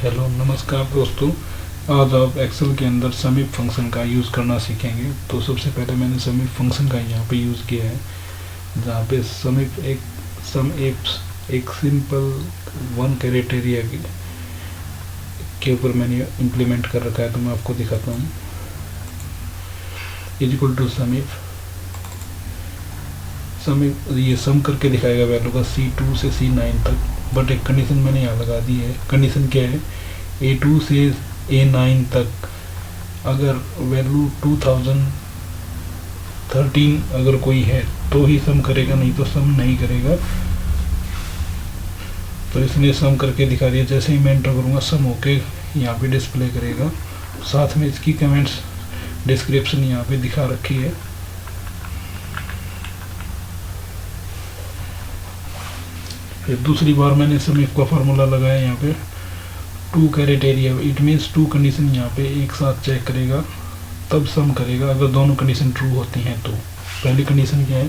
Hello नमस्कार दोस्तों। आज आप एक्सेल के अंदर समीप फंक्शन का यूज़ करना सीखेंगे। तो सबसे पहले मैंने समीप फंक्शन का यहाँ पे यूज़ किया है, जहाँ पे समीप एक सिंपल वन क्राइटेरिया के ऊपर मैंने इम्प्लीमेंट कर रखा है। तो मैं आपको दिखाता हूँ। इज इक्वल टू समीप ये सम करके दिखाएगा वैल्यू का C2 से C9 तक। बट एक कंडीशन मैंने यहाँ लगा दी है। कंडीशन क्या है, A2 से A9 तक अगर वैल्यू 2013 अगर कोई है तो ही सम करेगा, नहीं तो सम नहीं करेगा। तो इसने सम करके दिखा दिया। जैसे ही मैं एंटर करूँगा सम होके यहाँ पे डिस्प्ले करेगा। साथ में इसकी कमेंट्स डिस्क्रिप्शन यहाँ पे दिखा रखी है। फिर दूसरी बार मैंने समीप का फार्मूला लगाया यहाँ पे। Two criteria, it means two condition यहाँ पे एक साथ चेक करेगा तब सम करेगा, अगर दोनों कंडीशन ट्रू होती हैं तो। पहली कंडीशन क्या है,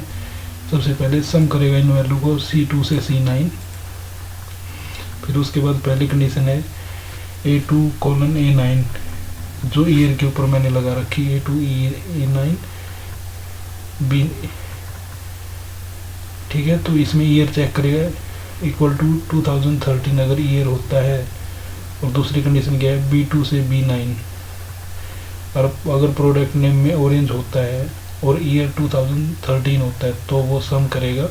सबसे पहले सम करेगा इन वैल्यू को C2 से C9। फिर उसके बाद पहली कंडीशन है A2 कोलन A9, जो ईयर के ऊपर मैंने लगा रखी A2 A9 B। ठीक है, तो इसमें ईयर चेक करेगा इक्वल टू 2013 अगर ईयर होता है। और दूसरी कंडीशन क्या है, B2 से B9 और अगर प्रोडक्ट नेम में ऑरेंज होता है और ईयर 2013 होता है तो वो सम करेगा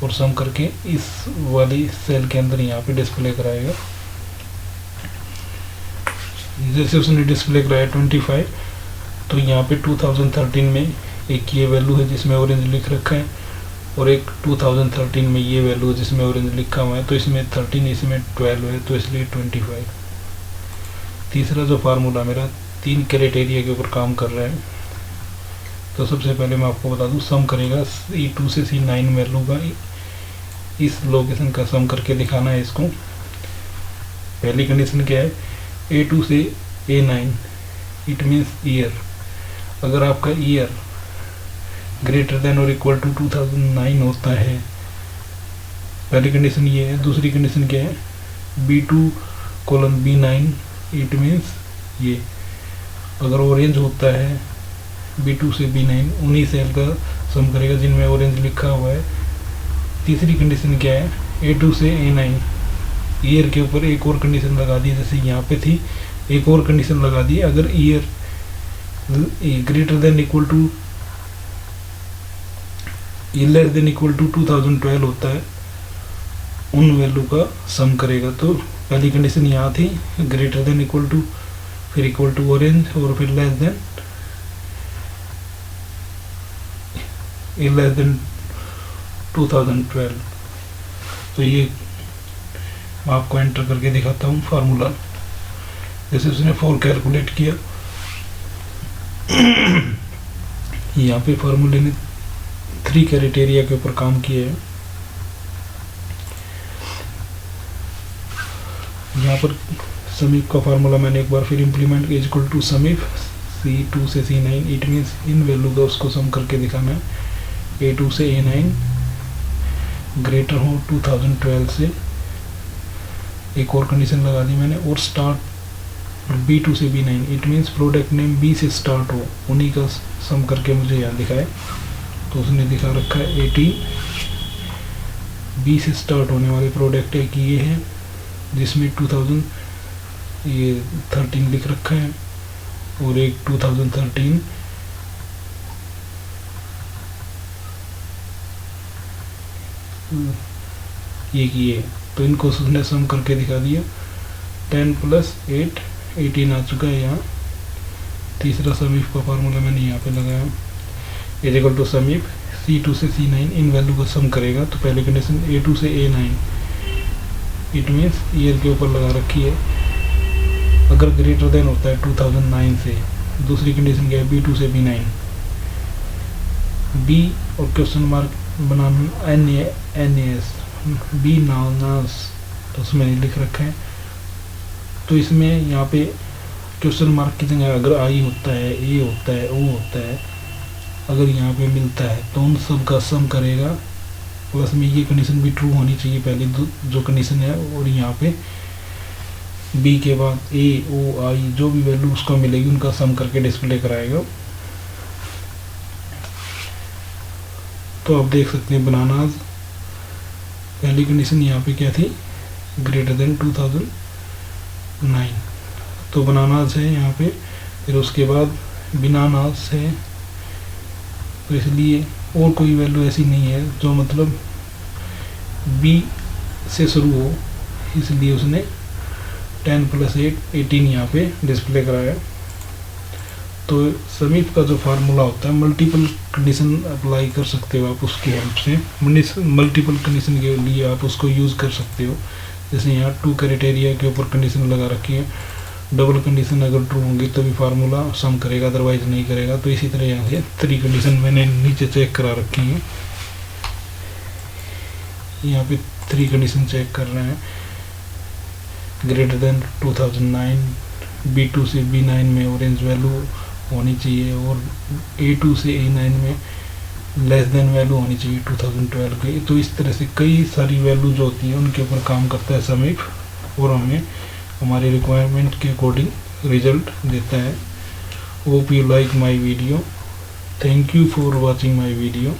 और सम करके इस वाली सेल के अंदर यहाँ पे डिस्प्ले कराएगा। जैसे उसने डिस्प्ले कराया 25, तो यहाँ पे 2013 में एक ये वैल्यू है जिसमें ऑरेंज लिख रखा है और एक 2013 में ये वैल्यू जिसमें ऑरेंज लिखा हुआ है। तो इसमें 13 इसमें 12 है, तो इसलिए 25। तीसरा जो फार्मूला मेरा 3 क्राइटेरिया के ऊपर काम कर रहा है। तो सबसे पहले मैं आपको बता दूं, सम करेगा C2 से C9 वैल्यू का इस लोकेशन का सम करके दिखाना है इसको। पहली कंडीशन क्या है, A2 से A9, इट मीन्स ईयर। अगर आपका ईयर ग्रेटर देन और इक्वल टू 2009 होता है, पहली कंडीशन ये है। दूसरी कंडीशन क्या है, B2 colon B9, it means ये अगर ऑरेंज होता है B2 से B9, उन्हीं सेल का सम करेगा जिनमें ऑरेंज लिखा हुआ है। तीसरी कंडीशन क्या है, A2 से A9, ईयर के ऊपर एक और कंडीशन लगा दी, जैसे यहाँ पे थी एक और कंडीशन लगा दी। अगर year greater than equal to less than equal to 2012 होता है, उन वैल्यू का सम करेगा। तो पहली कंडीशन यहाँ थी ग्रेटर देन इक्वल टू, फिर इक्वल टू ऑरेंज और फिर लेस देन 2012। तो ये मैं आपको एंटर करके दिखाता हूँ फार्मूला। जैसे उसने 4 कैलकुलेट किया, यहाँ पे फार्मूले ने 3 क्राइटेरिया के ऊपर काम किए हैं। यहाँ पर समीप का फार्मूला मैंने एक बार फिर इम्प्लीमेंट, इज इक्वल टू समीप C2 से C9, it means in value का उसको सम करके दिखाना है। A2 से A9 ग्रेटर हो 2012 से, एक और कंडीशन लगा दी मैंने। और स्टार्ट B2 से B9, it means product name B से स्टार्ट हो, उन्हीं का सम करके मुझे यहाँ दिखाए। तो उसने दिखा रखा है 18 B से स्टार्ट होने वाले प्रोडक्ट एक ये है जिसमें 2013 लिख रखा है और एक 2013 ये। तो इनको उसने सम करके दिखा दिया। 10 + 8 18 आ चुका है यहाँ। तीसरा समीप का फार्मूला मैंने यहाँ पे लगाया, इज इक्वल टू समीप C2 से C9 इन वैल्यू को सम करेगा। तो पहली कंडीशन A2 से A9, इट मीन्स ईयर के ऊपर लगा रखी है, अगर ग्रेटर देन होता है 2009 से। दूसरी कंडीशन क्या है, B2 से B9, B और क्वेश्चन मार्क बनाना NAS B नास, तो उसमें लिख रखा है। तो इसमें यहाँ पे क्वेश्चन मार्क की जगह अगर I होता है, A होता है, O होता है, अगर यहाँ पे मिलता है तो उन सब का सम करेगा। प्लस में ये कंडीशन भी ट्रू होनी चाहिए पहले जो कंडीशन है, और यहाँ पे बी के बाद ए ओ आई जो भी वैल्यू उसको मिलेगी उनका सम करके डिस्प्ले कराएगा। तो आप देख सकते हैं बनानाज, पहली कंडीशन यहाँ पे क्या थी, ग्रेटर देन 2009, तो बनानाज है यहाँ पे। फिर उसके बाद बिनानाज है, तो इसलिए और कोई वैल्यू ऐसी नहीं है जो मतलब बी से शुरू हो, इसलिए उसने 10 + 8 18 यहाँ पे डिस्प्ले कराया। तो समीप का जो फार्मूला होता है, मल्टीपल कंडीशन अप्लाई कर सकते हो आप उसकी हेल्प से, मल्टीपल कंडीशन के लिए आप उसको यूज़ कर सकते हो। जैसे यहाँ 2 क्राइटेरिया के ऊपर कंडीशन लगा रखी है, डबल कंडीशन अगर ट्रू होंगी तभी फार्मूला सम करेगा, अदरवाइज नहीं करेगा। तो इसी तरह यहाँ से 3 कंडीशन मैंने नीचे चेक करा रखी हैं, यहाँ पे 3 कंडीशन चेक कर रहे हैं। ग्रेटर देन 2009, B2 से B9 में ऑरेंज वैल्यू होनी चाहिए, और A2 से A9 में लेस देन वैल्यू होनी चाहिए 2012 की। तो इस तरह से कई सारी वैल्यू जो होती हैं उनके ऊपर काम करता है समीप, और हमें हमारे रिक्वायरमेंट के अकॉर्डिंग रिजल्ट देता है। Hope you like my video, thank you for watching my video.